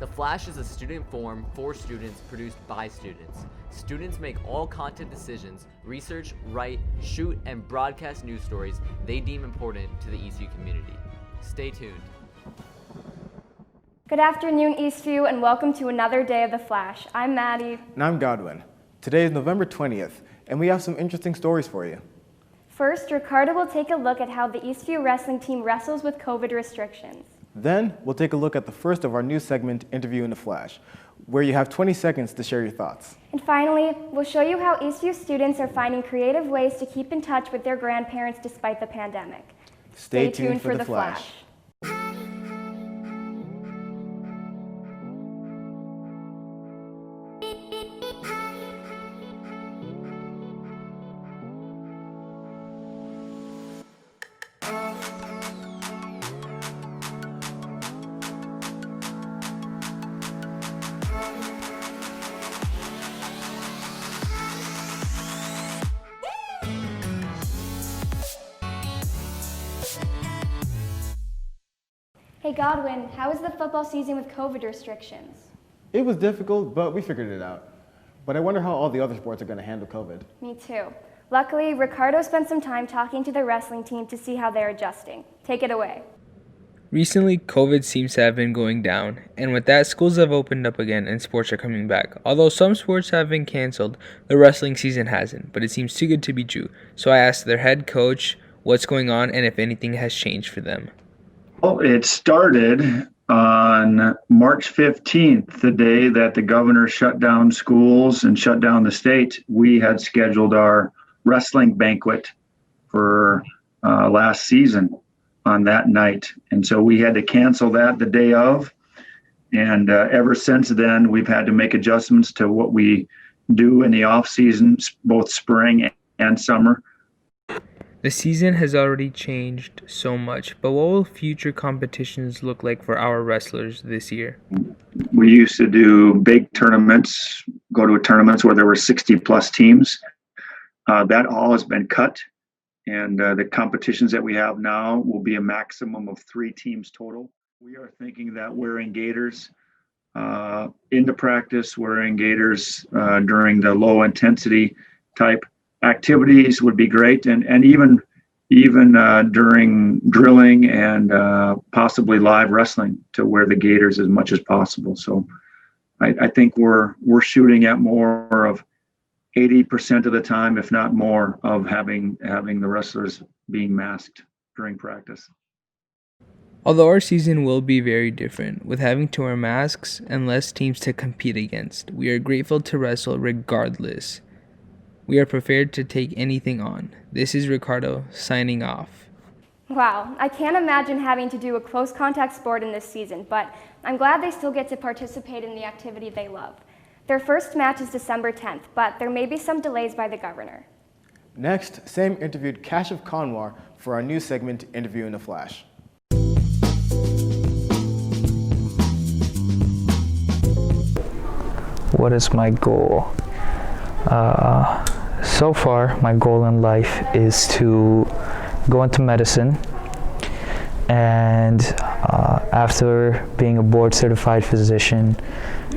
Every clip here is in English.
The Flash is a student forum for students produced by students. Students make all content decisions, research, write, shoot, and broadcast news stories they deem important to the Eastview community. Stay tuned. Good afternoon, Eastview, and welcome to another day of The Flash. I'm Maddie. And I'm Godwin. Today is November 20th, and we have some interesting stories for you. First, Ricardo will take a look at how the Eastview wrestling team wrestles with COVID restrictions. Then, we'll take a look at the first of our new segment, Interview in the Flash, where you have 20 seconds to share your thoughts. And finally, we'll show you how Eastview students are finding creative ways to keep in touch with their grandparents despite the pandemic. Stay tuned for The Flash. Hey Godwin, how is the football season with COVID restrictions? It was difficult, but we figured it out. But I wonder how all the other sports are going to handle COVID. Me too. Luckily, Ricardo spent some time talking to the wrestling team to see how they're adjusting. Take it away. Recently, COVID seems to have been going down, and with that, schools have opened up again and sports are coming back. Although some sports have been canceled, the wrestling season hasn't, but it seems too good to be true. So I asked their head coach what's going on and if anything has changed for them. Well, it started on March 15th, the day that the governor shut down schools and shut down the state. We had scheduled our wrestling banquet for last season on that night. And so we had to cancel that the day of. And ever since then, we've had to make adjustments to what we do in the off season, both spring and summer. The season has already changed so much, but what will future competitions look like for our wrestlers this year? We used to do big tournaments, go to tournaments where there were 60 plus teams. That all has been cut. And the competitions that we have now will be a maximum of 3 teams total. We are thinking that wearing gaiters into practice, wearing gaiters during the low intensity type activities would be great, and even during drilling and possibly live wrestling to wear the gaiters as much as possible. So I think we're shooting at more of 80% of the time, if not more, of having the wrestlers being masked during practice. Although our season will be very different, with having to wear masks and less teams to compete against, we are grateful to wrestle regardless. We are prepared to take anything on. This is Ricardo signing off. Wow, I can't imagine having to do a close contact sport in this season, but I'm glad they still get to participate in the activity they love. Their first match is December 10th, but there may be some delays by the governor. Next, Sam interviewed Kashif Kanwar for our new segment, Interview in the Flash. What is my goal? So far, my goal in life is to go into medicine, and after being a board-certified physician,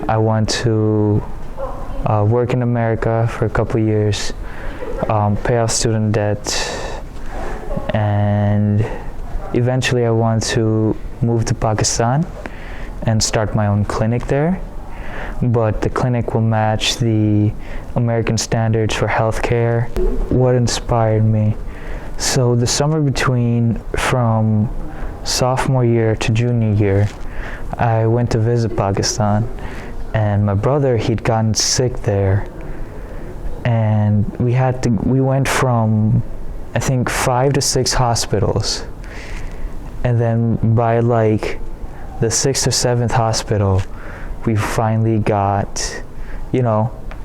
I want to work in America for a couple of years, pay off student debt, and eventually I want to move to Pakistan and start my own clinic there. But the clinic will match the American standards for healthcare. What inspired me? So the summer from sophomore year to junior year, I went to visit Pakistan, and my brother, he'd gotten sick there, and we went from, I think, 5 to 6 hospitals, and then by like the 6th or 7th hospital, we finally got,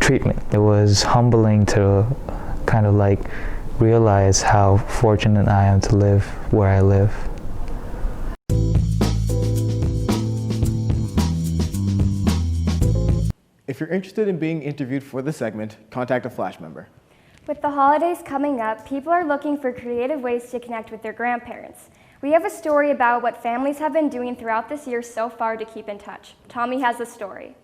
treatment. It was humbling to kind of like realize how fortunate I am to live where I live. If you're interested in being interviewed for this segment, contact a Flash member. With the holidays coming up, people are looking for creative ways to connect with their grandparents. We have a story about what families have been doing throughout this year so far to keep in touch. Tommy has the story.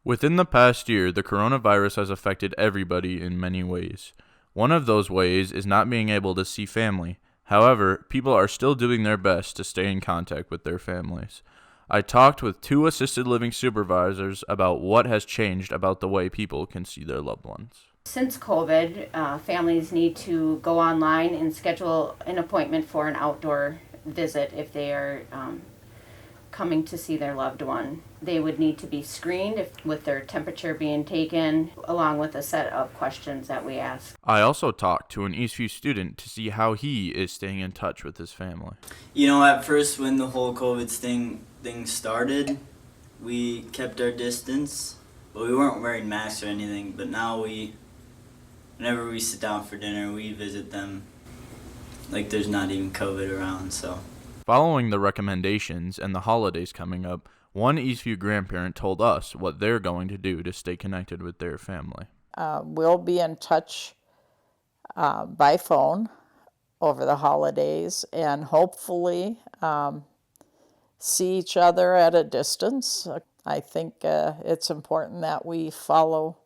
Within the past year, the coronavirus has affected everybody in many ways. One of those ways is not being able to see family. However, people are still doing their best to stay in contact with their families. I talked with 2 assisted living supervisors about what has changed about the way people can see their loved ones. Since COVID, families need to go online and schedule an appointment for an outdoor visit if they are coming to see their loved one. They would need to be screened with their temperature being taken, along with a set of questions that we ask. I also talked to an Eastview student to see how he is staying in touch with his family. You know, at first when the whole COVID thing started, we kept our distance, but we weren't wearing masks or anything. But now whenever we sit down for dinner, we visit them like there's not even COVID around, so. Following the recommendations and the holidays coming up, one Eastview grandparent told us what they're going to do to stay connected with their family. We'll be in touch by phone over the holidays and hopefully see each other at a distance. I think it's important that we follow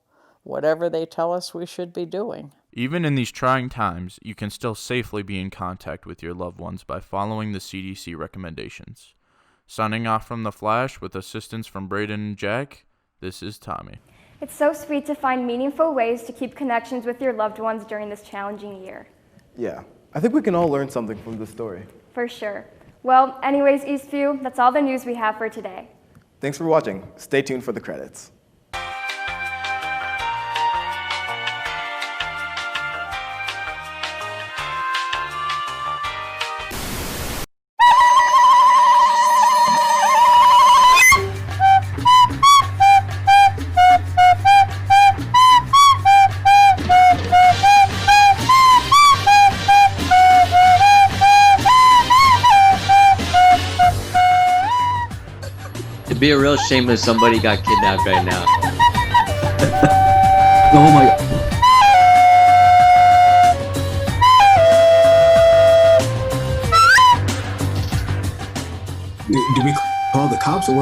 whatever they tell us we should be doing. Even in these trying times, you can still safely be in contact with your loved ones by following the CDC recommendations. Signing off from The Flash with assistance from Brayden and Jack, this is Tommy. It's so sweet to find meaningful ways to keep connections with your loved ones during this challenging year. Yeah, I think we can all learn something from this story. For sure. Well, anyways, Eastview, that's all the news we have for today. Thanks for watching. Stay tuned for the credits. It'd be a real shame if somebody got kidnapped right now. Oh my god. Did we call the cops or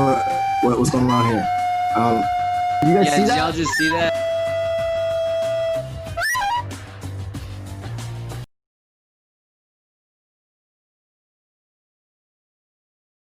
what's going on here? You guys see that? Did y'all just see that?